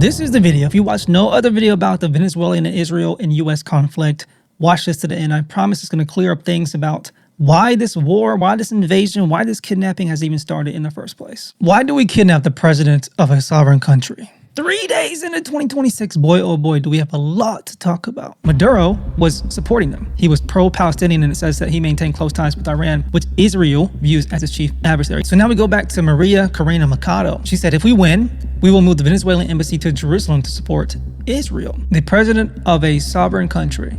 This is the video. If you watch no other video about the Venezuelan and Israel and US conflict, watch this to the end. I promise it's going to clear up things about why this war, why this invasion, why this kidnapping has even started in the first place. Why do we kidnap the president of a sovereign country? 3 days into 2026, boy, oh boy, do we have a lot to talk about. Maduro was supporting them. He was pro-Palestinian, and it says that he maintained close ties with Iran, which Israel views as its chief adversary. So now we go back to María Corina Machado. She said, if we win, we will move the Venezuelan embassy to Jerusalem to support Israel. The president of a sovereign country.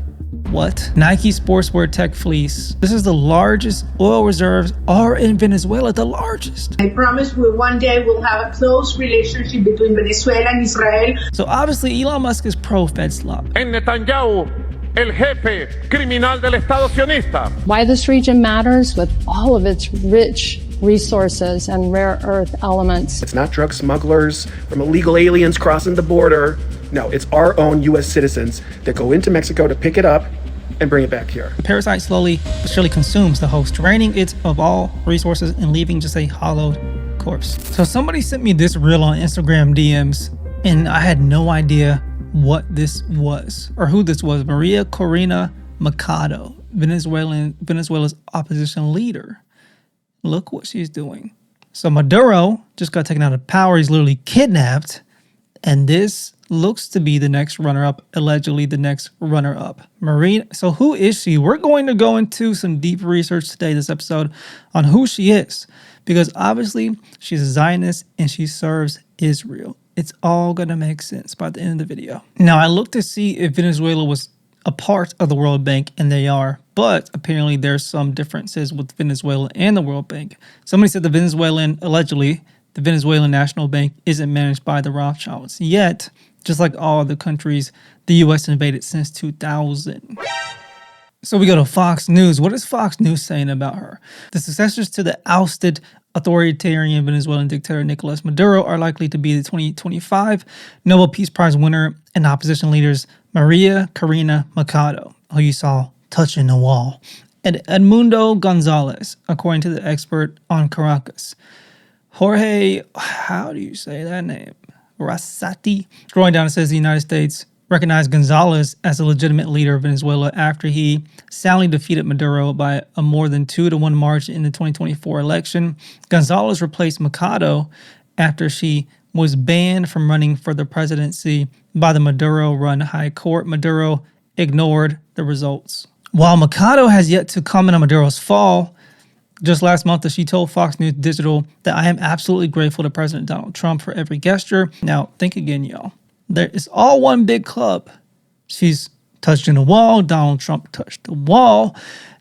What? Nike sportswear tech fleece. This is the largest oil reserves are in Venezuela, the largest. I promise we one day will have a close relationship between Venezuela and Israel. So obviously Elon Musk is pro-Fed slop. En Netanyahu, el jefe criminal del Estado sionista. Why this region matters with all of its rich resources and rare earth elements. It's not drug smugglers from illegal aliens crossing the border. No, it's our own U.S. citizens that go into Mexico to pick it up and bring it back here. The parasite slowly but surely consumes the host, draining it of all resources and leaving just a hollow corpse. So somebody sent me this reel on Instagram DMs, and I had no idea what this was or who this was. María Corina Machado, Venezuela's opposition leader. Look what she's doing. So Maduro just got taken out of power. He's literally kidnapped, and this looks to be the next runner-up, allegedly the next runner-up. Marina, so who is she? We're going to go into some deep research today, this episode, on who she is. Because obviously, she's a Zionist and she serves Israel. It's all going to make sense by the end of the video. Now, I looked to see if Venezuela was a part of the World Bank, and they are. But apparently, there's some differences with Venezuela and the World Bank. Somebody said allegedly, the Venezuelan National Bank isn't managed by the Rothschilds. Yet, just like all other countries, the U.S. invaded since 2000. So we go to Fox News. What is Fox News saying about her? The successors to the ousted authoritarian Venezuelan dictator Nicolas Maduro are likely to be the 2025 Nobel Peace Prize winner and opposition leaders María Corina Machado, who you saw touching the wall, and Edmundo Gonzalez, according to the expert on Caracas. Jorge, how do you say that name? Rosati. Scrolling down, it says the United States recognized Gonzalez as a legitimate leader of Venezuela after he soundly defeated Maduro by a more than 2-1 margin in the 2024 election. Gonzalez replaced Machado after she was banned from running for the presidency by the Maduro-run High Court. Maduro ignored the results. While Machado has yet to comment on Maduro's fall, just last month, she told Fox News Digital that I am absolutely grateful to President Donald Trump for every gesture. Now, think again, y'all. It's all one big club. She's touching the wall. Donald Trump touched the wall.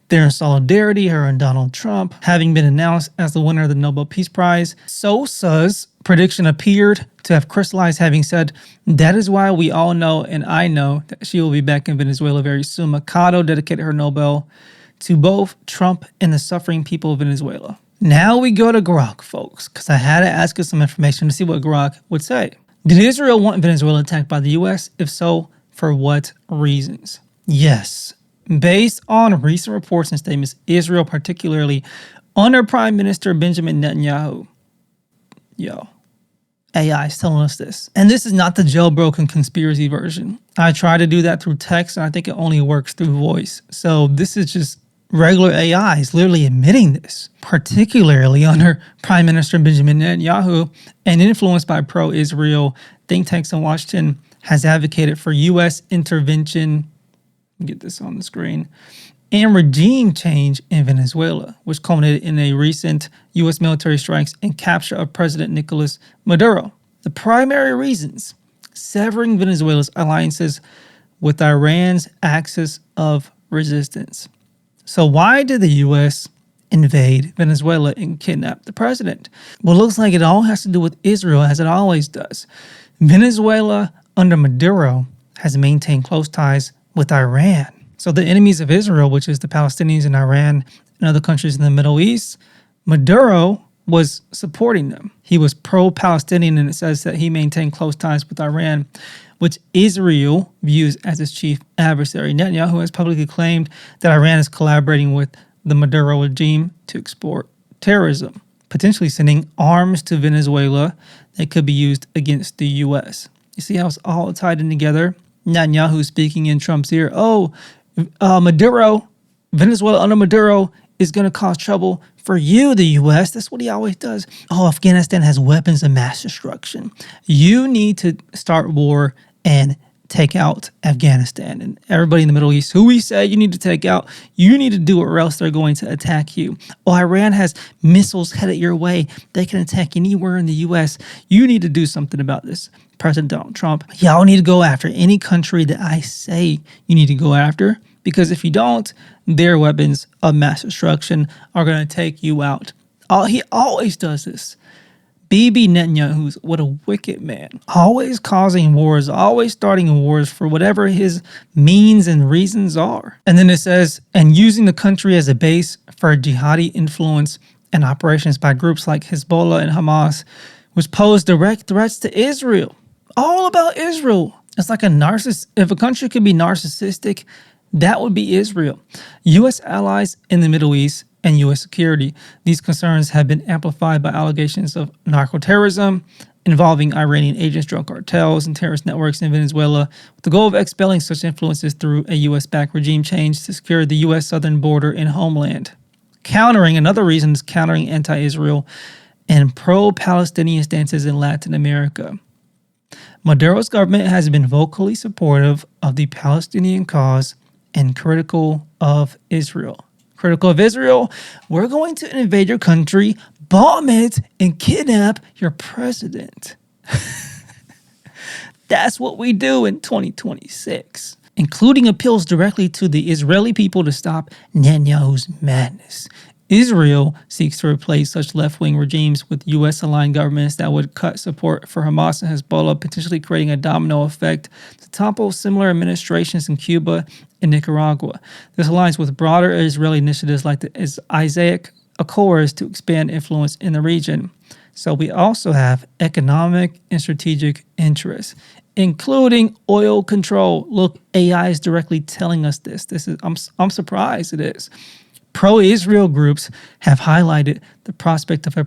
They're in solidarity, her and Donald Trump, having been announced as the winner of the Nobel Peace Prize. Sosa's prediction appeared to have crystallized, having said, that is why we all know, and I know, that she will be back in Venezuela very soon. Machado dedicated her Nobel to both Trump and the suffering people of Venezuela. Now we go to Grok, folks, because I had to ask you some information to see what Grok would say. Did Israel want Venezuela attacked by the U.S.? If so, for what reasons? Yes. Based on recent reports and statements, Israel, particularly under Prime Minister Benjamin Netanyahu. AI is telling us this. And this is not the jailbroken conspiracy version. I try to do that through text, and I think it only works through voice. So this is just regular AI is literally admitting this, particularly under Prime Minister Benjamin Netanyahu, and influenced by pro-Israel think tanks in Washington, has advocated for U.S. intervention, get this on the screen, and regime change in Venezuela, which culminated in a recent U.S. military strikes and capture of President Nicolas Maduro. The primary reasons: severing Venezuela's alliances with Iran's axis of resistance. So why did the U.S. invade Venezuela and kidnap the president? Well, it looks like it all has to do with Israel, as it always does. Venezuela, under Maduro, has maintained close ties with Iran. So the enemies of Israel, which is the Palestinians and Iran and other countries in the Middle East, Maduro was supporting them. He was pro-Palestinian, and it says that he maintained close ties with Iran, which Israel views as its chief adversary. Netanyahu has publicly claimed that Iran is collaborating with the Maduro regime to export terrorism, potentially sending arms to Venezuela that could be used against the U.S. You see how it's all tied in together? Netanyahu speaking in Trump's ear. Maduro, Venezuela under Maduro is going to cause trouble for you, the U.S. That's what he always does. Afghanistan has weapons of mass destruction. You need to start war and take out Afghanistan and everybody in the Middle East who we say you need to take out. You need to do it or else they're going to attack you. Iran has missiles headed your way. They can attack anywhere in the U.S. You need to do something about this. President Donald Trump, y'all need to go after any country that I say you need to go after, because if you don't, their weapons of mass destruction are going to take you out. He always does this. Bibi Netanyahu's, what a wicked man. Always causing wars, always starting wars for whatever his means and reasons are. And then it says, and using the country as a base for jihadi influence and operations by groups like Hezbollah and Hamas, which pose direct threats to Israel. All about Israel. It's like a narcissist. If a country could be narcissistic, that would be Israel. U.S. allies in the Middle East and U.S. security. These concerns have been amplified by allegations of narco-terrorism involving Iranian agents, drug cartels, and terrorist networks in Venezuela, with the goal of expelling such influences through a U.S.-backed regime change to secure the U.S. southern border and homeland. Another reason is countering anti-Israel and pro-Palestinian stances in Latin America. Maduro's government has been vocally supportive of the Palestinian cause and critical of Israel. We're going to invade your country, bomb it, and kidnap your president. That's what we do in 2026, including appeals directly to the Israeli people to stop Netanyahu's madness. Israel seeks to replace such left-wing regimes with U.S.-aligned governments that would cut support for Hamas and Hezbollah, potentially creating a domino effect to topple similar administrations in Cuba and Nicaragua. This aligns with broader Israeli initiatives like the Isaac Accords to expand influence in the region. So we also have economic and strategic interests, including oil control. Look, AI is directly telling us this. I'm surprised it is. Pro-Israel groups have highlighted the prospect of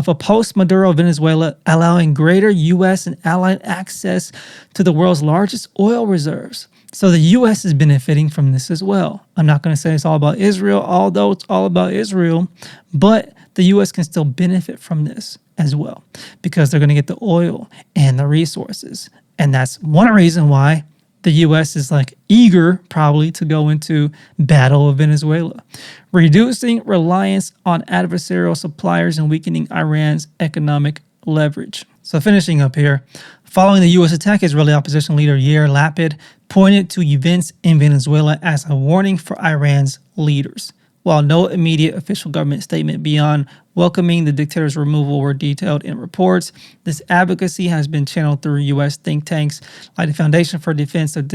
a post-Maduro Venezuela allowing greater U.S. and allied access to the world's largest oil reserves. So the U.S. is benefiting from this as well. I'm not going to say it's all about Israel, although it's all about Israel, but the U.S. can still benefit from this as well because they're going to get the oil and the resources. And that's one reason why the U.S. is eager probably to go into battle with Venezuela, reducing reliance on adversarial suppliers and weakening Iran's economic leverage. So finishing up here, following the U.S. attack, Israeli opposition leader Yair Lapid pointed to events in Venezuela as a warning for Iran's leaders. While no immediate official government statement beyond welcoming the dictator's removal were detailed in reports, this advocacy has been channeled through U.S. think tanks like the Foundation for Defense of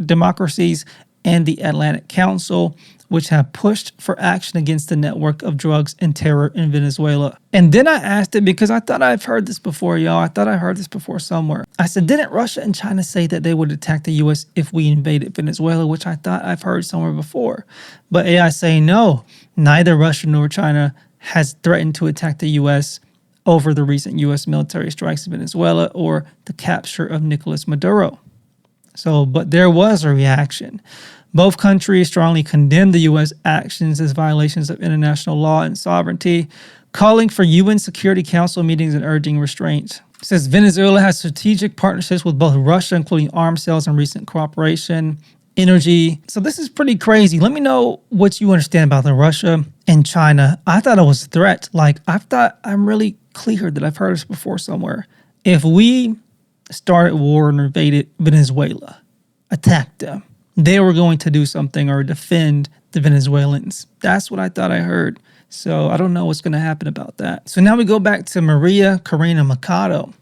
Democracies and the Atlantic Council, which have pushed for action against the network of drugs and terror in Venezuela. And then I asked it because I thought I've heard this before, y'all. I thought I heard this before somewhere. I said, didn't Russia and China say that they would attack the U.S. if we invaded Venezuela, which I thought I've heard somewhere before. But AI saying no, neither Russia nor China has threatened to attack the U.S. over the recent U.S. military strikes in Venezuela or the capture of Nicolas Maduro. But there was a reaction. Both countries strongly condemned the U.S. actions as violations of international law and sovereignty, calling for UN Security Council meetings and urging restraint. It says Venezuela has strategic partnerships with both Russia, including arms sales and recent cooperation, energy. So this is pretty crazy. Let me know what you understand about the Russia and China. I thought it was a threat. I'm really clear that I've heard this before somewhere. If we started war and invaded Venezuela, attacked them, they were going to do something or defend the Venezuelans. That's what I thought I heard. So I don't know what's going to happen about that. So now we go back to María Corina Machado.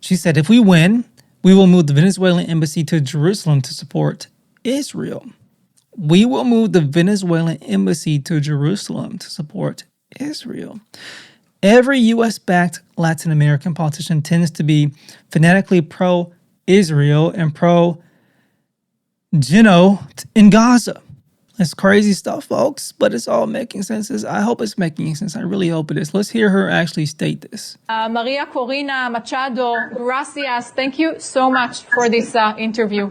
She said, if we win, we will move the Venezuelan embassy to Jerusalem to support Israel. We will move the Venezuelan embassy to Jerusalem to support Israel. Every U.S.-backed Latin American politician tends to be fanatically pro-Israel and pro-Geno in Gaza. It's crazy stuff, folks, but it's all making sense. I hope it's making sense. I really hope it is. Let's hear her actually state this. María Corina Machado, gracias. Thank you so much for this interview.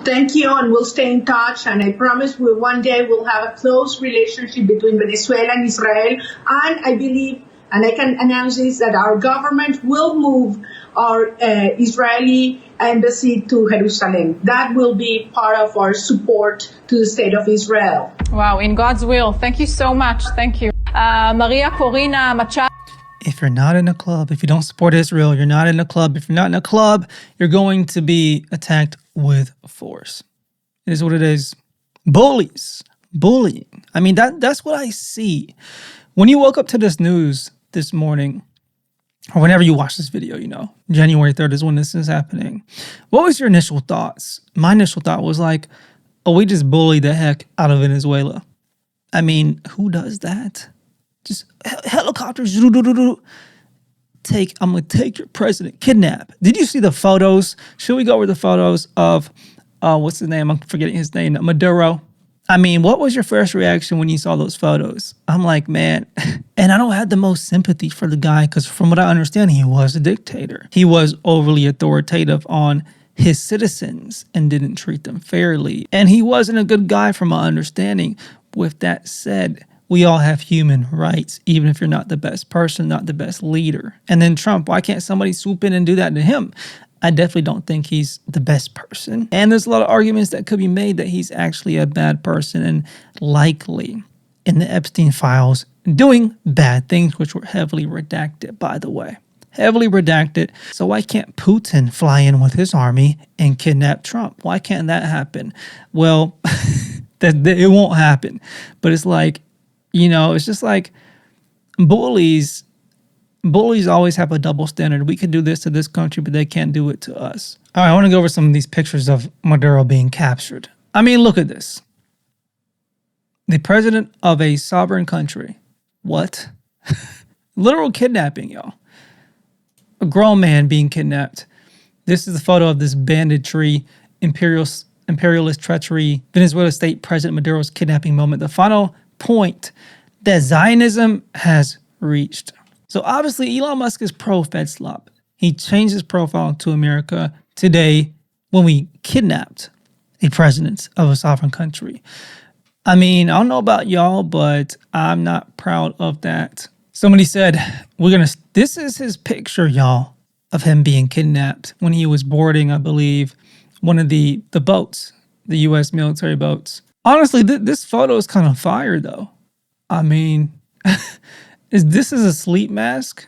Thank you, and we'll stay in touch. And I promise we one day will have a close relationship between Venezuela and Israel. And I believe, and I can announce this, that our government will move our Israeli embassy to Jerusalem. That will be part of our support to the state of Israel. Wow, in God's will. Thank you so much. Thank you. María Corina Machado. If you're not in a club, if you don't support Israel, you're not in a club. If you're not in a club, you're going to be attacked with force. It is what it is. Bullies, bullying. I mean, that's what I see. When you woke up to this news this morning, or whenever you watch this video, January 3rd is when this is happening. What was your initial thoughts? My initial thought was like, oh, we just bullied the heck out of Venezuela. I mean, who does that? Just helicopters. I'm going to take your president. Kidnap. Did you see the photos? Should we go over the photos of, what's his name? I'm forgetting his name. Maduro. I mean, what was your first reaction when you saw those photos? I'm like, man, and I don't have the most sympathy for the guy because from what I understand, he was a dictator. He was overly authoritative on his citizens and didn't treat them fairly. And he wasn't a good guy from my understanding. With that said, we all have human rights, even if you're not the best person, not the best leader. And then Trump, why can't somebody swoop in and do that to him? I definitely don't think he's the best person. And there's a lot of arguments that could be made that he's actually a bad person and likely in the Epstein files doing bad things, which were heavily redacted, by the way. Heavily redacted. So why can't Putin fly in with his army and kidnap Trump? Why can't that happen? Well, it won't happen. But it's like, it's just like bullies always have a double standard. We could do this to this country, but they can't do it to us. All right, I want to go over some of these pictures of Maduro being captured. I mean, look at this. The president of a sovereign country. What? Literal kidnapping, y'all. A grown man being kidnapped. This is the photo of this banditry, imperialist treachery, Venezuela state president Maduro's kidnapping moment. The final point that Zionism has reached. So obviously Elon Musk is pro-FedSlop. He changed his profile to America today when we kidnapped a president of a sovereign country. I mean, I don't know about y'all, but I'm not proud of that. Somebody said, this is his picture, y'all, of him being kidnapped when he was boarding, I believe, one of the boats, the U.S. military boats. Honestly, this photo is kind of fire, though. I mean, this is a sleep mask?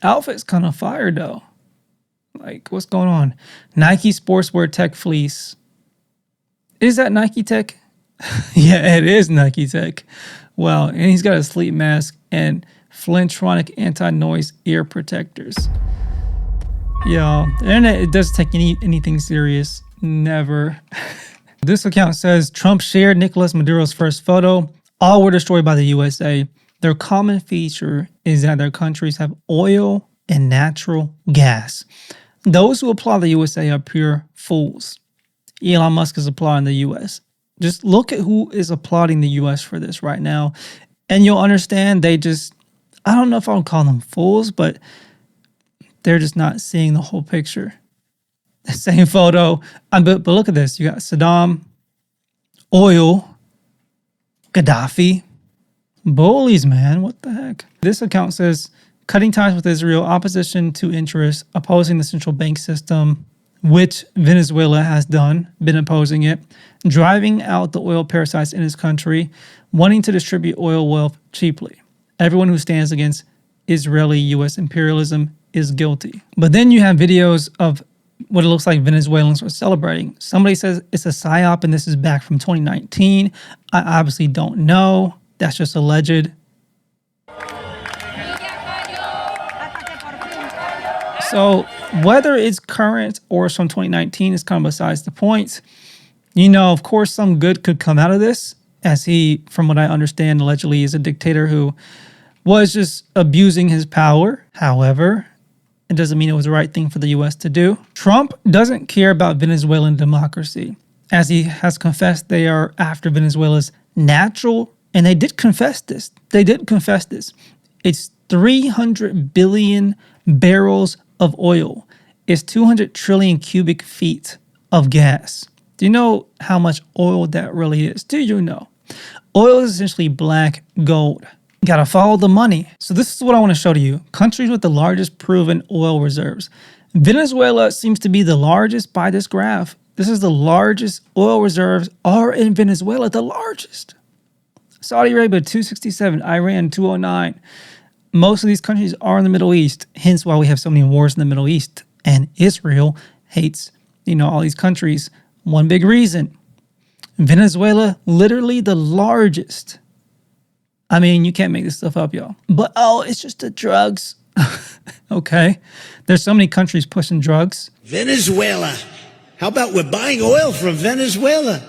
Outfit's kind of fire, though. Like, what's going on? Nike sportswear tech fleece. Is that Nike tech? Yeah, it is Nike tech. Well, and he's got a sleep mask and Flintronic anti-noise ear protectors. Yo, the internet, it doesn't take anything serious. Never. This account says Trump shared Nicolas Maduro's first photo. All were destroyed by the USA. Their common feature is that their countries have oil and natural gas. Those who applaud the USA are pure fools. Elon Musk is applauding the US. Just look at who is applauding the US for this right now. And you'll understand I don't know if I'll call them fools, but they're just not seeing the whole picture. The same photo. But look at this. You got Saddam, oil, Gaddafi. Bullies, man. What the heck? This account says, cutting ties with Israel, opposition to interests, opposing the central bank system, which Venezuela has been opposing it, driving out the oil parasites in his country, wanting to distribute oil wealth cheaply. Everyone who stands against Israeli U.S. imperialism is guilty. But then you have videos of what it looks like Venezuelans are celebrating. Somebody says it's a psyop and this is back from 2019. I obviously don't know. That's just alleged. So whether it's current or it's from 2019 is kind of besides the point. Of course, some good could come out of this, as he, from what I understand, allegedly is a dictator who was just abusing his power. However, it doesn't mean it was the right thing for the U.S. to do. Trump doesn't care about Venezuelan democracy. as he has confessed they are after Venezuela's natural, and they did confess this. It's 300 billion barrels of oil. It's 200 trillion cubic feet of gas. Do you know how much oil that really is? Do you know? Oil is essentially black gold. You gotta follow the money. So this is what I want to show to you. Countries with the largest proven oil reserves. Venezuela seems to be the largest by this graph. This is the largest oil reserves are in Venezuela, the largest. Saudi Arabia, 267, Iran, 209. Most of these countries are in the Middle East, hence why we have so many wars in the Middle East. And Israel hates, all these countries. One big reason. Venezuela, literally the largest. I mean, you can't make this stuff up, y'all. But, it's just the drugs. Okay. There's so many countries pushing drugs. Venezuela. How about we're buying oil from Venezuela?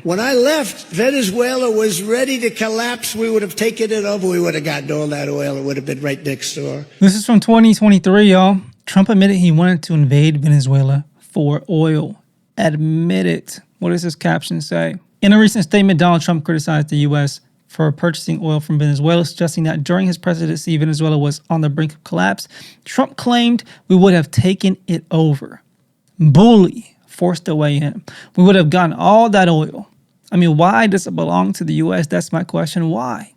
When I left, Venezuela was ready to collapse. We would have taken it over. We would have gotten all that oil. It would have been right next door. This is from 2023, y'all. Trump admitted he wanted to invade Venezuela for oil. Admitted. What does this caption say? In a recent statement, Donald Trump criticized the U.S. for purchasing oil from Venezuela, suggesting that during his presidency, Venezuela was on the brink of collapse. Trump claimed we would have taken it over. Bully forced their way in. We would have gotten all that oil. I mean, why does it belong to the U.S.? That's my question. Why?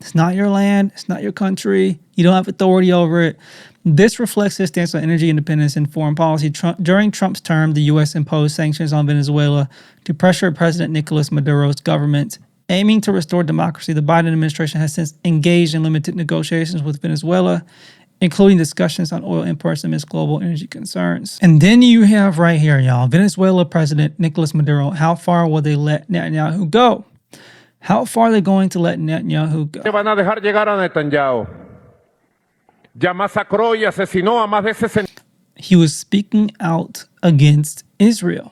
It's not your land. It's not your country. You don't have authority over it. This reflects his stance on energy independence and foreign policy. During Trump's term, the U.S. imposed sanctions on Venezuela to pressure President Nicolas Maduro's government. Aiming to restore democracy, the Biden administration has since engaged in limited negotiations with Venezuela, including discussions on oil imports amidst global energy concerns. And then you have right here, y'all, Venezuela President Nicolas Maduro. How far will they let Netanyahu go? How far are they going to let Netanyahu go? Van a dejar llegar a Netanyahu. Ya masacró y asesinó a más de 60. He was speaking out against Israel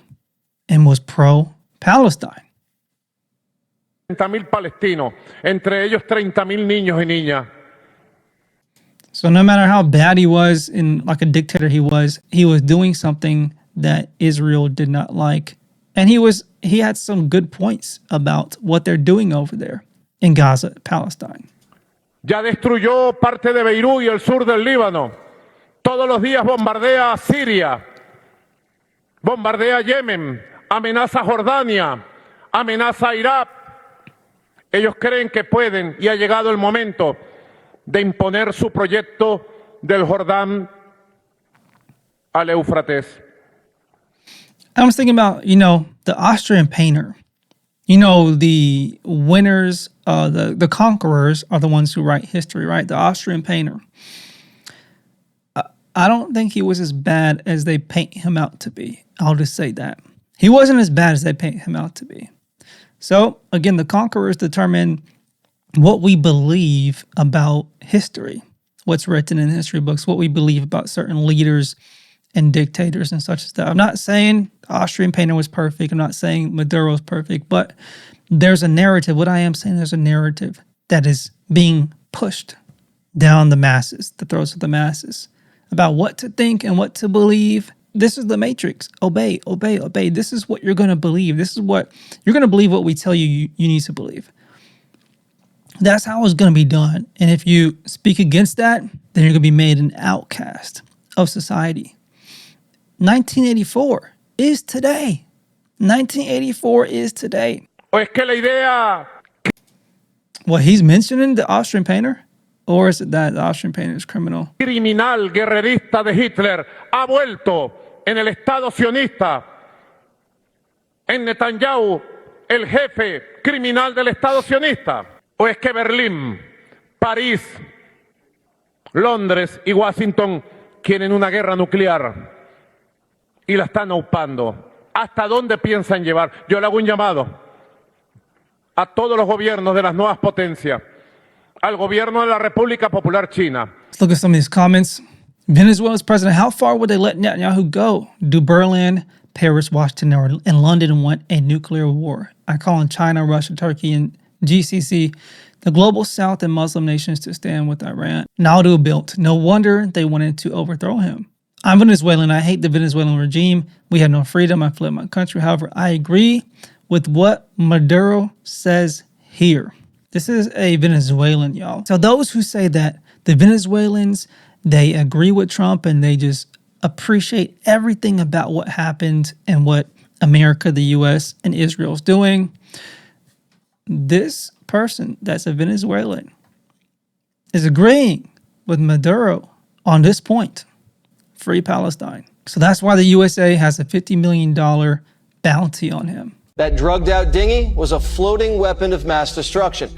and was pro-Palestine. 30,000 palestinos, entre ellos 30,000 niños y niñas. So no matter how bad he was and like a dictator he was doing something that Israel did not like. And he had some good points about what they're doing over there in Gaza, Palestine. Ya destruyó parte de Beirut y el sur del Líbano. Todos los días bombardea a Siria, bombardea a Yemen, amenaza a Jordania, amenaza a Irak. Ellos creen que pueden y ha llegado el momento de imponer su proyecto del Jordán al Éufrates. I was thinking about, the Austrian painter. The winners, the conquerors are the ones who write history, right? The Austrian painter. I don't think he was as bad as they paint him out to be. I'll just say that. He wasn't as bad as they paint him out to be. So, again, the conquerors determine what we believe about history, what's written in history books, what we believe about certain leaders and dictators and such as that. I'm not saying the Austrian painter was perfect. I'm not saying Maduro's perfect, but there's a narrative. What I am saying, there's a narrative that is being pushed down the masses, the throats of the masses, about what to think and what to believe. This is the matrix. Obey, obey, obey. This is what you're going to believe. This is what you're going to believe, what we tell you need to believe. That's how it's going to be done. And if you speak against that, then you're going to be made an outcast of society. 1984 is today. 1984 is today. O es que la idea. What he's mentioning, the Austrian painter? Or is it that the Austrian painter is criminal? Criminal guerrerista de Hitler ha vuelto en el Estado sionista. En Netanyahu, el jefe criminal del Estado sionista. ¿O es que Berlín, París, Londres y Washington quieren una guerra nuclear y la están aupando? ¿Hasta dónde piensan llevar? Yo le hago un llamado a todos los gobiernos de las nuevas potencias, al gobierno de la República Popular China. Let's look at some of these comments. Venezuela's president, how far would they let Netanyahu go? Do Berlin, Paris, Washington, and London want a nuclear war? I call on China, Russia, Turkey, and GCC, the global South and Muslim nations to stand with Iran. Maduro built. No wonder they wanted to overthrow him. I'm Venezuelan. I hate the Venezuelan regime. We have no freedom. I fled my country. However, I agree with what Maduro says here. This is a Venezuelan, y'all. So those who say that the Venezuelans, they agree with Trump and they just appreciate everything about what happened and what America, the U.S., and Israel is doing. This person that's a Venezuelan is agreeing with Maduro on this point. Free Palestine. So that's why the USA has a $50 million bounty on him. That drugged out dinghy was a floating weapon of mass destruction.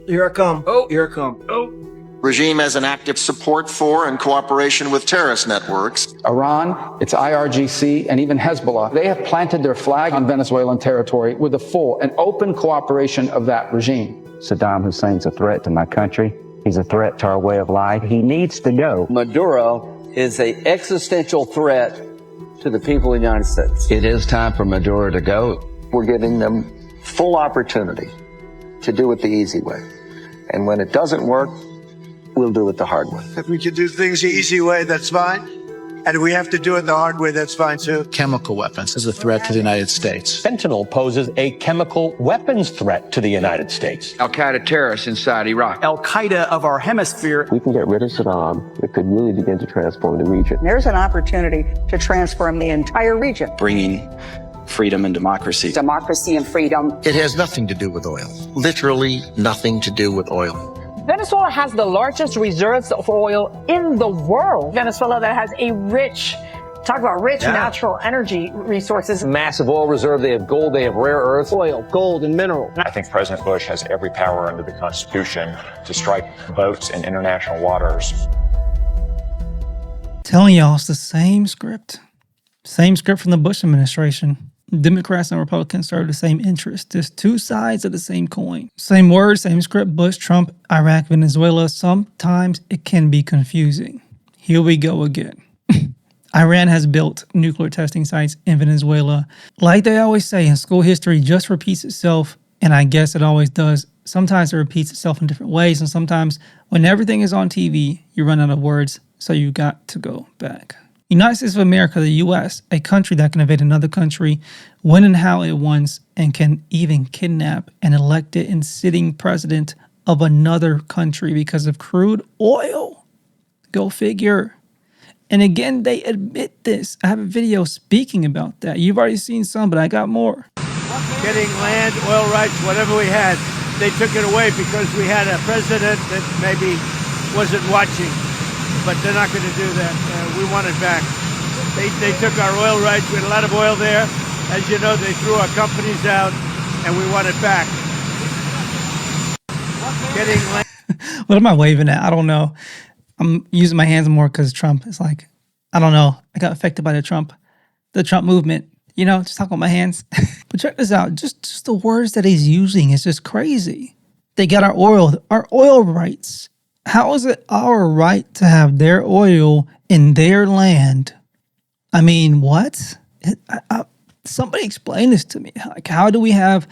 Here I come. Here I come. Regime has an active support for and cooperation with terrorist networks. Iran, its IRGC, and even Hezbollah, they have planted their flag on Venezuelan territory with the full and open cooperation of that regime. Saddam Hussein's a threat to my country. He's a threat to our way of life. He needs to go. Maduro is an existential threat to the people of the United States. It is time for Maduro to go. We're giving them full opportunity to do it the easy way. And when it doesn't work, we'll do it the hard way. If we can do things the easy way, that's fine. And if we have to do it the hard way, that's fine too. Chemical weapons is a threat to the United States. Fentanyl poses a chemical weapons threat to the United States. Al-Qaeda terrorists inside Iraq. Al-Qaeda of our hemisphere. We can get rid of Saddam. It could really begin to transform the region. There's an opportunity to transform the entire region. Bringing freedom and democracy. Democracy and freedom. It has nothing to do with oil. Literally nothing to do with oil. Venezuela has the largest reserves of oil in the world. Venezuela that has a rich, talk about rich natural energy resources. Massive oil reserve. They have gold. They have rare earth, oil, gold, and mineral. I think President Bush has every power under the Constitution to strike boats in international waters. Telling y'all it's the same script. Same script from the Bush administration. Democrats and Republicans serve the same interest. There's two sides of the same coin. Same words, same script, Bush, Trump, Iraq, Venezuela. Sometimes it can be confusing. Here we go again. Iran has built nuclear testing sites in Venezuela. Like they always say, in school history just repeats itself, and I guess it always does. Sometimes it repeats itself in different ways, and sometimes when everything is on TV, you run out of words, so you got to go back. United States of America, the U.S., a country that can invade another country when and how it wants and can even kidnap an elected and sitting president of another country because of crude oil. Go figure. And again, they admit this. I have a video speaking about that. You've already seen some, but I got more. Getting land, oil rights, whatever we had, they took it away because we had a president that maybe wasn't watching. But they're not going to do that. We want it back. They took our oil rights. We had a lot of oil there. As you know, they threw our companies out, and we want it back. Getting land. What am I waving at? I don't know. I'm using my hands more because Trump is like, I don't know. I got affected by the Trump movement. You know, just talking with my hands. But check this out. Just the words that he's using is just crazy. They got our oil rights. How is it our right to have their oil in their land? I mean, what? Somebody explain this to me. Like, how do we have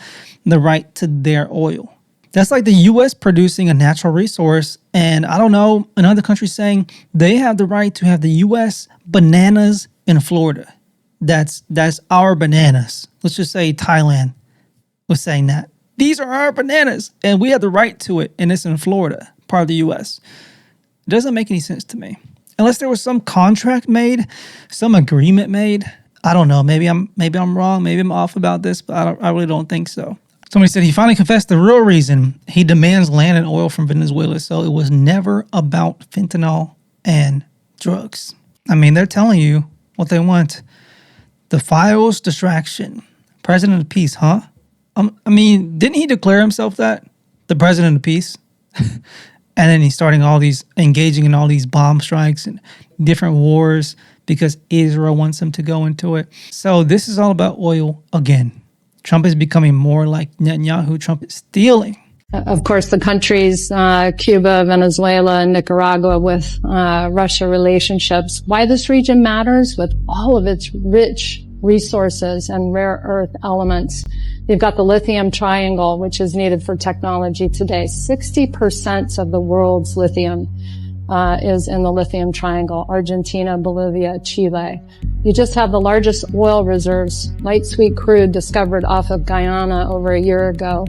the right to their oil? That's like the U.S. producing a natural resource, and I don't know, another country saying they have the right to have the U.S. bananas in Florida. That's our bananas. Let's just say Thailand was saying that. These are our bananas, and we have the right to it, and it's in Florida. Part of the U.S. It doesn't make any sense to me. Unless there was some contract made, some agreement made. I don't know. Maybe I'm wrong. Maybe I'm off about this, but I really don't think so. Somebody said he finally confessed the real reason he demands land and oil from Venezuela. So it was never about fentanyl and drugs. I mean, they're telling you what they want. The files distraction. President of peace, huh? I mean, didn't he declare himself that? The president of peace? And then he's engaging in all these bomb strikes and different wars because Israel wants him to go into it. So this is all about oil again. Trump is becoming more like Netanyahu. Trump is stealing. Of course, the countries, Cuba, Venezuela, and Nicaragua with Russia relationships. Why this region matters with all of its rich resources and rare earth elements. You've got the lithium triangle, which is needed for technology today. 60% of the world's lithium is in the lithium triangle, Argentina, Bolivia, Chile. You just have the largest oil reserves, light sweet crude, discovered off of Guyana over a year ago.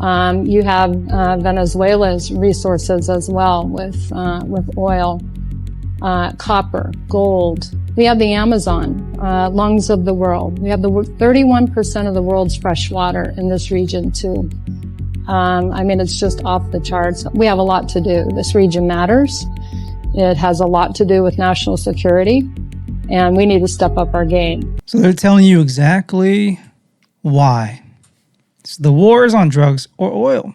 You have Venezuela's resources as well with oil, copper, gold. We have the Amazon, lungs of the world. We have 31% of the world's fresh water in this region too. I mean, it's just off the charts. We have a lot to do. This region matters. It has a lot to do with national security, and we need to step up our game. So they're telling you exactly why. So the war is on drugs or oil.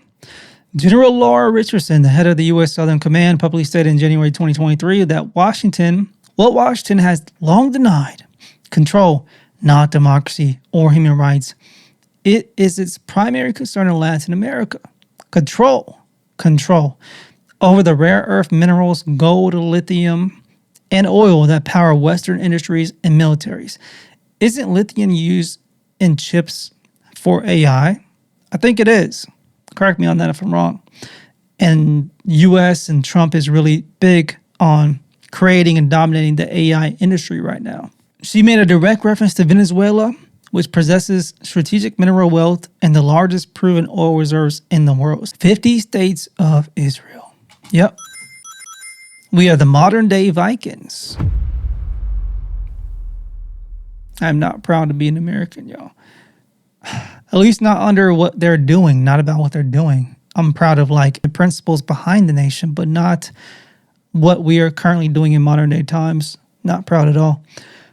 General Laura Richardson, the head of the U.S. Southern Command, publicly stated in January 2023 that Washington has long denied control, not democracy or human rights. It is its primary concern in Latin America. Control over the rare earth minerals, gold, lithium, and oil that power Western industries and militaries. Isn't lithium used in chips for AI? I think it is. Correct me on that if I'm wrong. And U.S. and Trump is really big on creating and dominating the AI industry right now. She made a direct reference to Venezuela, which possesses strategic mineral wealth and the largest proven oil reserves in the world. 50 states of Israel. Yep. We are the modern day Vikings. I'm not proud to be an American, y'all. At least not under what they're doing, not about what they're doing. I'm proud of the principles behind the nation, but not what we are currently doing in modern day times. Not proud at all.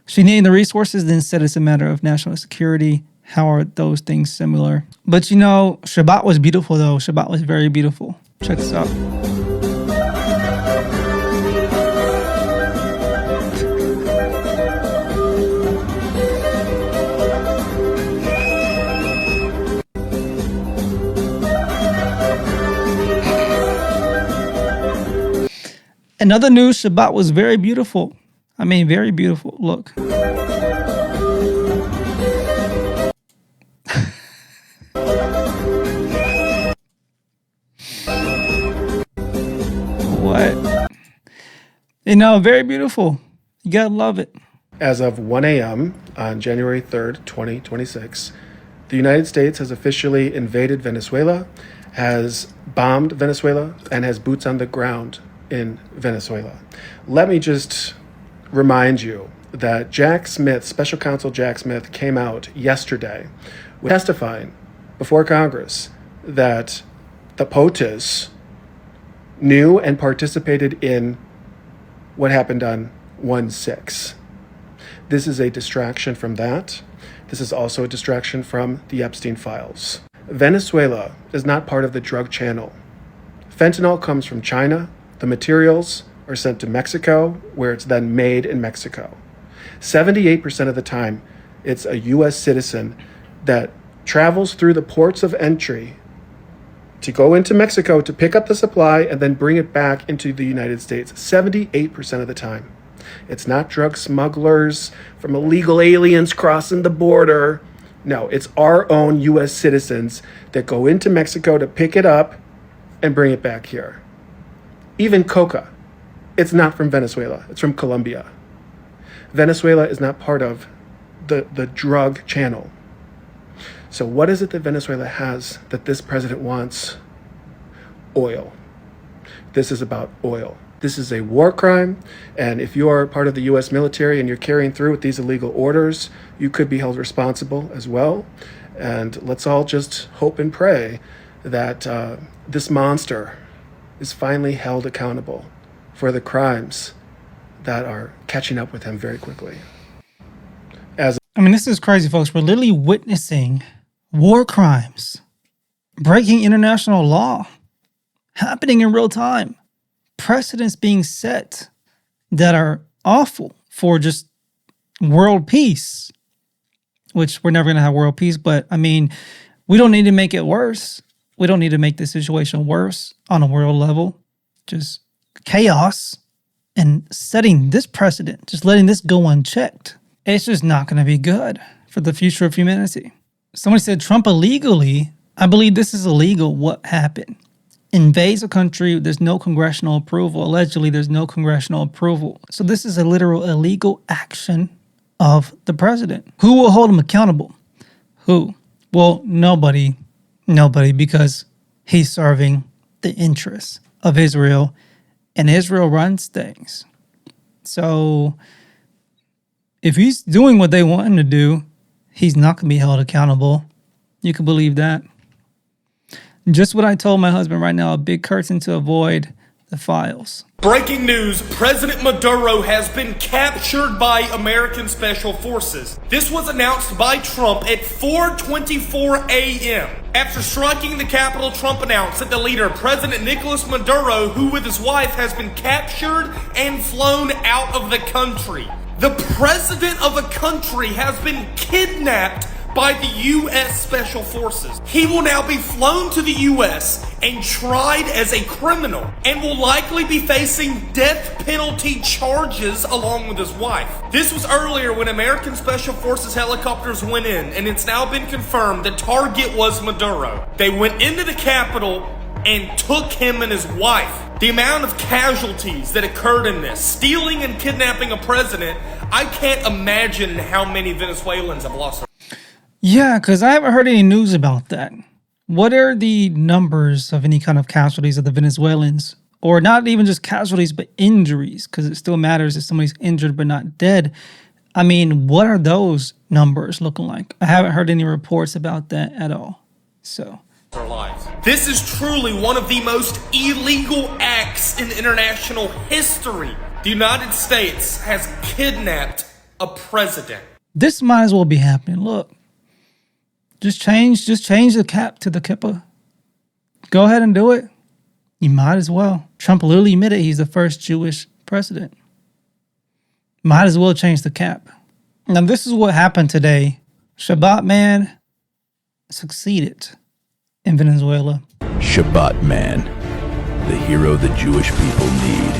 She named the resources, then said it's a matter of national security. How are those things similar? But Shabbat was beautiful though. Shabbat was very beautiful. Check this out. Another news, Shabbat was very beautiful. I mean, very beautiful. Look. What? Very beautiful. You gotta love it. As of 1 a.m. on January 3rd, 2026, the United States has officially invaded Venezuela, has bombed Venezuela, and has boots on the ground in Venezuela. Let me just remind you that Jack Smith, Special Counsel Jack Smith, came out yesterday testifying before Congress that the POTUS knew and participated in what happened on 1/6. This is a distraction from that. This is also a distraction from the Epstein files. Venezuela is not part of the drug channel. Fentanyl comes from China. The materials are sent to Mexico, where it's then made in Mexico. 78% of the time, it's a U.S. citizen that travels through the ports of entry to go into Mexico to pick up the supply and then bring it back into the United States. 78% of the time. It's not drug smugglers from illegal aliens crossing the border. No, it's our own U.S. citizens that go into Mexico to pick it up and bring it back here. Even coca, it's not from Venezuela, it's from Colombia. Venezuela is not part of the drug channel. So what is it that Venezuela has that this president wants? Oil. This is about oil. This is a war crime, and if you are part of the U.S. military and you're carrying through with these illegal orders, you could be held responsible as well. And let's all just hope and pray that this monster is finally held accountable for the crimes that are catching up with him very quickly. This is crazy, folks. We're literally witnessing war crimes, breaking international law, happening in real time, precedents being set that are awful for just world peace, which we're never going to have world peace. But we don't need to make it worse. We don't need to make the situation worse on a world level. Just chaos and setting this precedent, just letting this go unchecked. It's just not going to be good for the future of humanity. Somebody said Trump illegally. I believe this is illegal what happened. invades a country, there's no congressional approval. Allegedly, there's no congressional approval. So this is a literal illegal action of the president. Who will hold him accountable? Who? Well, nobody, because he's serving the interests of Israel, and Israel runs things. So if he's doing what they want him to do, he's not going to be held accountable. You can believe that. Just what I told my husband right now, a big curtain to avoid the files. Breaking news, President Maduro has been captured by American Special Forces. This was announced by Trump at 4:24 a.m. After striking the Capitol, Trump announced that the leader, President Nicolas Maduro, who with his wife has been captured and flown out of the country. The president of a country has been kidnapped by the U.S. Special Forces. He will now be flown to the U.S. and tried as a criminal and will likely be facing death penalty charges along with his wife. This was earlier when American Special Forces helicopters went in, and it's now been confirmed the target was Maduro. They went into the Capitol and took him and his wife. The amount of casualties that occurred in this, stealing and kidnapping a president, I can't imagine how many Venezuelans have lost their lives. Yeah, because I haven't heard any news about that. What are the numbers of any kind of casualties of the Venezuelans? Or not even just casualties, but injuries, because it still matters if somebody's injured but not dead. I mean, what are those numbers looking like? I haven't heard any reports about that at all. So their lives. This is truly one of the most illegal acts in international history. The United States has kidnapped a president. This might as well be happening. Look. Just change the cap to the kippa. Go ahead and do it. You might as well. Trump literally admitted he's the first Jewish president. Might as well change the cap. Now, this is what happened today. Shabbat Man succeeded in Venezuela. Shabbat Man, the hero the Jewish people need.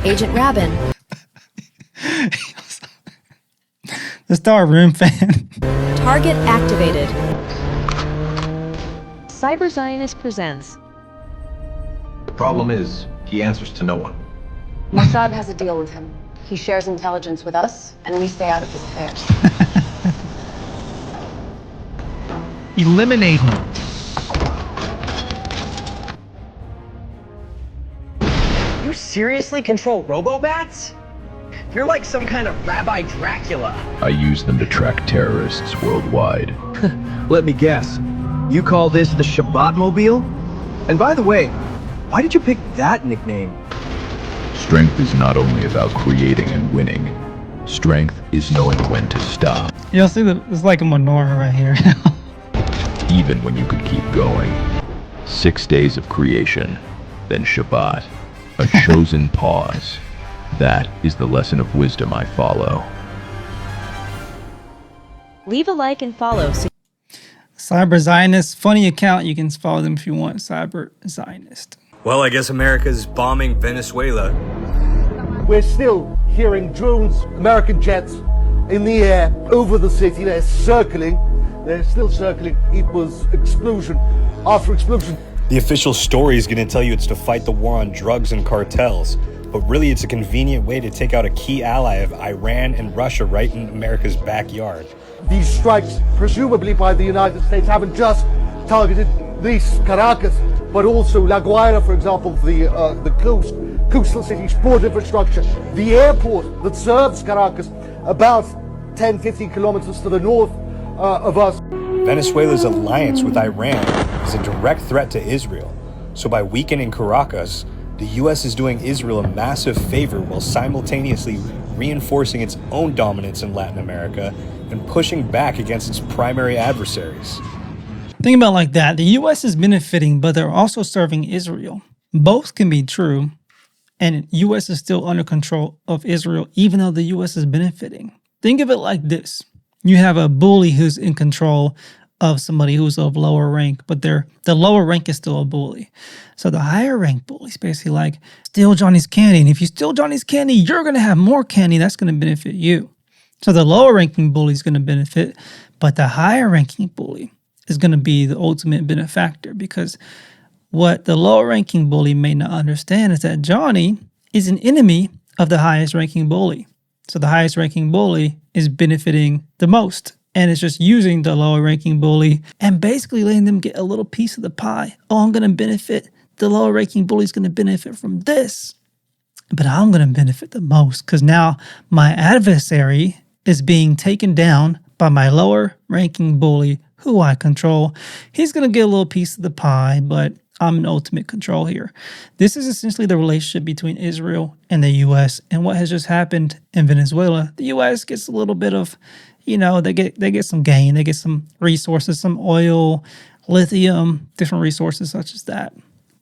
Agent Rabin. The Star Room fan. Target activated. Cyber Zionist presents. The problem is, he answers to no one. Mossad has a deal with him. He shares intelligence with us, and we stay out of his affairs. Eliminate him. You seriously control robobats? You're like some kind of Rabbi Dracula. I use them to track terrorists worldwide. Let me guess. You call this the Shabbat Mobile? And by the way, why did you pick that nickname? Strength is not only about creating and winning. Strength is knowing when to stop. You'll see that it's like a menorah right here. Even when you could keep going. 6 days of creation, then Shabbat. A chosen pause. That is the lesson of wisdom I follow. Leave a like and follow. Cyber Zionist, funny account. You can follow them if you want. Cyber Zionist. Well, I guess America's bombing Venezuela. We're still hearing drones, American jets in the air over the city. They're circling. They're still circling. It was explosion after explosion. The official story is going to tell you it's to fight the war on drugs and cartels. But really, it's a convenient way to take out a key ally of Iran and Russia right in America's backyard. These strikes, presumably by the United States, haven't just targeted this Caracas, but also La Guaira, for example, the coastal cities, port infrastructure, the airport that serves Caracas, about 10, 15 kilometers to the north of us. Venezuela's alliance with Iran is a direct threat to Israel. So by weakening Caracas, the U.S. is doing Israel a massive favor while simultaneously reinforcing its own dominance in Latin America and pushing back against its primary adversaries. Think about it like that. The U.S. is benefiting, but they're also serving Israel. Both can be true, and the U.S. is still under control of Israel, even though the U.S. is benefiting. Think of it like this. You have a bully who's in control of somebody who's of lower rank, but the lower rank is still a bully. So the higher rank bully is basically like, steal Johnny's candy. And if you steal Johnny's candy, you're going to have more candy. That's going to benefit you. So the lower ranking bully is going to benefit, but the higher ranking bully is going to be the ultimate benefactor, because what the lower ranking bully may not understand is that Johnny is an enemy of the highest ranking bully. So the highest ranking bully is benefiting the most, and it's just using the lower ranking bully and basically letting them get a little piece of the pie. Oh, I'm going to benefit. The lower ranking bully is going to benefit from this, but I'm going to benefit the most because now my adversary is being taken down by my lower ranking bully who I control. He's going to get a little piece of the pie, but I'm in ultimate control here. This is essentially the relationship between Israel and the U.S. And what has just happened in Venezuela, the U.S. gets a little bit of, they get some gain. They get some resources, some oil, lithium, different resources such as that.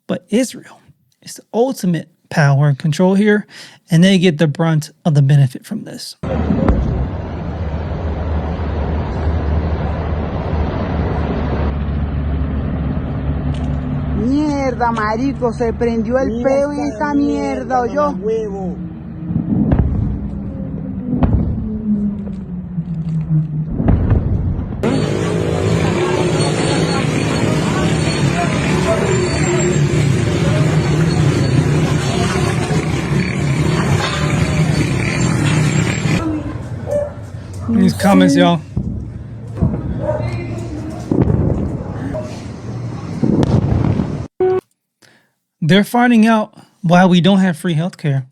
But Israel is the ultimate power and control here, and they get the brunt of the benefit from this. Mierda, marico, se prendió el peo en esta mierda, ¿oyó? These comments, y'all. They're finding out why we don't have free healthcare.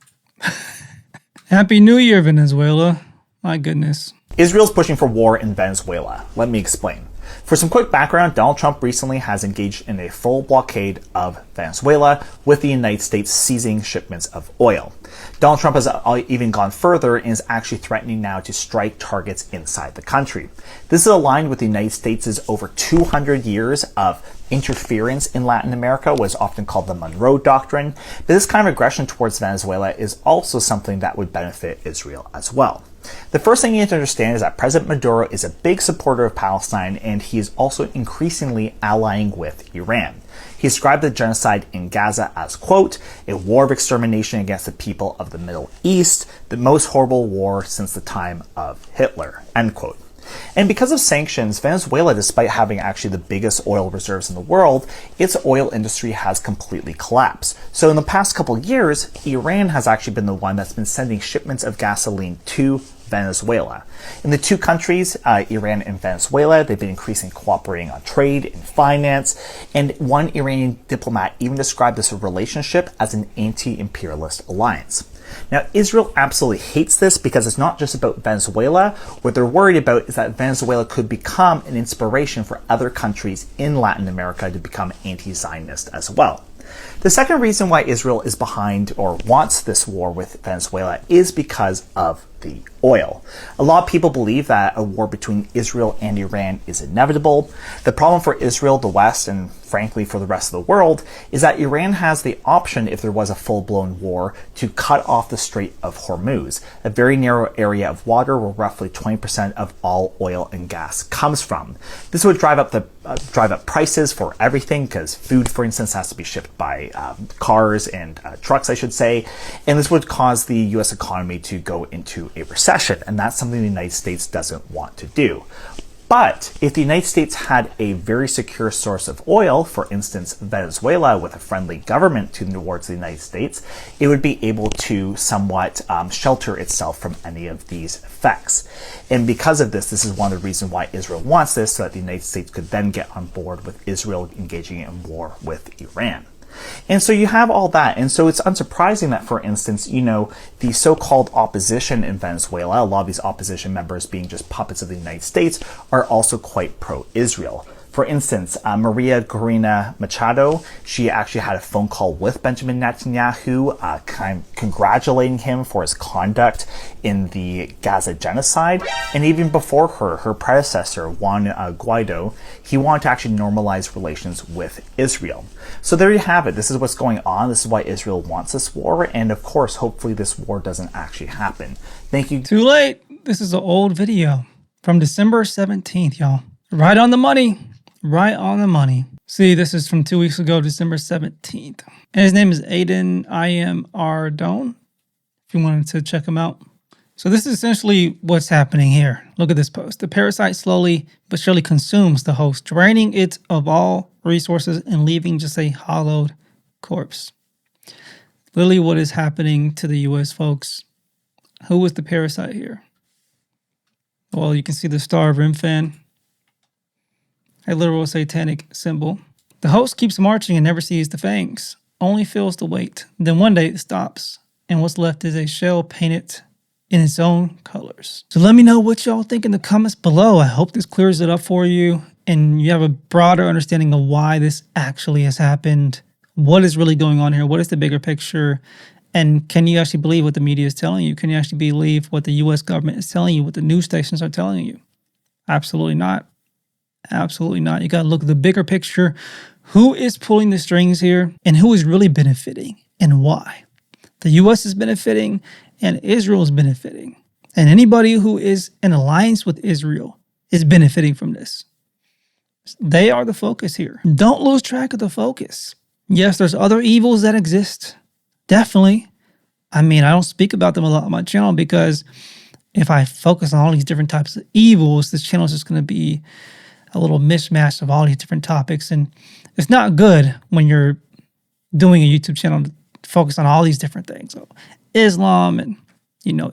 Happy New Year, Venezuela. My goodness. Israel's pushing for war in Venezuela. Let me explain. For some quick background, Donald Trump recently has engaged in a full blockade of Venezuela, with the United States seizing shipments of oil. Donald Trump has even gone further and is actually threatening now to strike targets inside the country. This is aligned with the United States' over 200 years of interference in Latin America, what is often called the Monroe Doctrine. But this kind of aggression towards Venezuela is also something that would benefit Israel as well. The first thing you need to understand is that President Maduro is a big supporter of Palestine, and he is also increasingly allying with Iran. He described the genocide in Gaza as, quote, a war of extermination against the people of the Middle East, the most horrible war since the time of Hitler, end quote. And because of sanctions, Venezuela, despite having actually the biggest oil reserves in the world, its oil industry has completely collapsed. So in the past couple of years, Iran has actually been the one that's been sending shipments of gasoline to Venezuela. In the two countries, Iran and Venezuela, they've been increasingly cooperating on trade and finance, and one Iranian diplomat even described this relationship as an anti-imperialist alliance. Now, Israel absolutely hates this because it's not just about Venezuela. What they're worried about is that Venezuela could become an inspiration for other countries in Latin America to become anti-Zionist as well. The second reason why Israel is behind or wants this war with Venezuela is because of the oil. A lot of people believe that a war between Israel and Iran is inevitable. The problem for Israel, the West, and frankly for the rest of the world, is that Iran has the option, if there was a full-blown war, to cut off the Strait of Hormuz, a very narrow area of water where roughly 20% of all oil and gas comes from. This would drive up prices for everything, because food, for instance, has to be shipped by cars and trucks, I should say, and this would cause the U.S. economy to go into a recession, and that's something the United States doesn't want to do. But if the United States had a very secure source of oil, for instance, Venezuela, with a friendly government towards the United States, it would be able to somewhat shelter itself from any of these effects. And because of this is one of the reasons why Israel wants this, so that the United States could then get on board with Israel engaging in war with Iran. And so you have all that. And so it's unsurprising that, for instance, the so-called opposition in Venezuela, a lot of these opposition members being just puppets of the United States, are also quite pro-Israel. For instance, María Corina Machado, she actually had a phone call with Benjamin Netanyahu, kind of congratulating him for his conduct in the Gaza genocide. And even before her predecessor, Juan Guaido, he wanted to actually normalize relations with Israel. So there you have it. This is what's going on. This is why Israel wants this war. And of course, hopefully this war doesn't actually happen. Thank you. Too late. This is an old video from December 17th, y'all. Right on the money. Right on the money. See, this is from 2 weeks ago, December 17th. And his name is Aiden IM Ardone, if you wanted to check him out. So this is essentially what's happening here. Look at this post. The parasite slowly but surely consumes the host, draining it of all resources and leaving just a hollowed corpse. Literally what is happening to the U.S., folks. Who is the parasite here? Well, you can see the Star of Remphan, a literal satanic symbol. The host keeps marching and never sees the fangs, only feels the weight. Then one day it stops, and what's left is a shell painted in its own colors. So let me know what y'all think in the comments below. I hope this clears it up for you, and you have a broader understanding of why this actually has happened. What is really going on here? What is the bigger picture? And can you actually believe what the media is telling you? Can you actually believe what the U.S. government is telling you, what the news stations are telling you? Absolutely not. Absolutely not. You got to look at the bigger picture. Who is pulling the strings here and who is really benefiting and why? The U.S. is benefiting and Israel is benefiting. And anybody who is in alliance with Israel is benefiting from this. They are the focus here. Don't lose track of the focus. Yes, there's other evils that exist. Definitely. I mean, I don't speak about them a lot on my channel because if I focus on all these different types of evils, this channel is just going to be a little mishmash of all these different topics. And it's not good when you're doing a YouTube channel to focus on all these different things. So Islam and,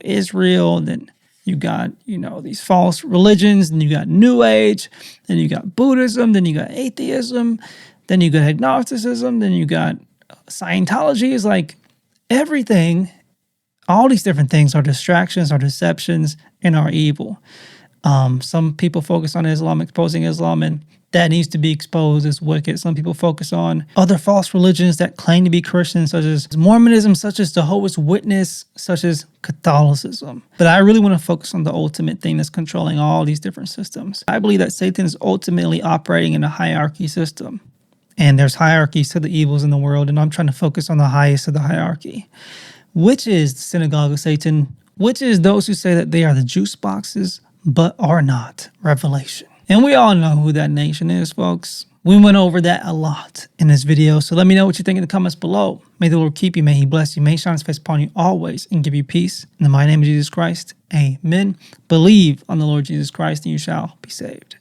Israel, and then you got, these false religions, and you got New Age, then you got Buddhism, then you got atheism, then you got agnosticism, then you got Scientology. Is like everything, all these different things are distractions, are deceptions, and are evil. Some people focus on Islam, exposing Islam, and that needs to be exposed as wicked. Some people focus on other false religions that claim to be Christian, such as Mormonism, such as Jehovah's Witness, such as Catholicism. But I really want to focus on the ultimate thing that's controlling all these different systems. I believe that Satan is ultimately operating in a hierarchy system. And there's hierarchies to the evils in the world, and I'm trying to focus on the highest of the hierarchy, which is the synagogue of Satan, which is those who say that they are the juice boxes, but are not. Revelation. And we all know who that nation is, folks. We went over that a lot in this video, so let me know what you think in the comments below. May the Lord keep you, may He bless you, may He shine His face upon you always and give you peace. In the mighty name of Jesus Christ, amen. Believe on the Lord Jesus Christ and you shall be saved.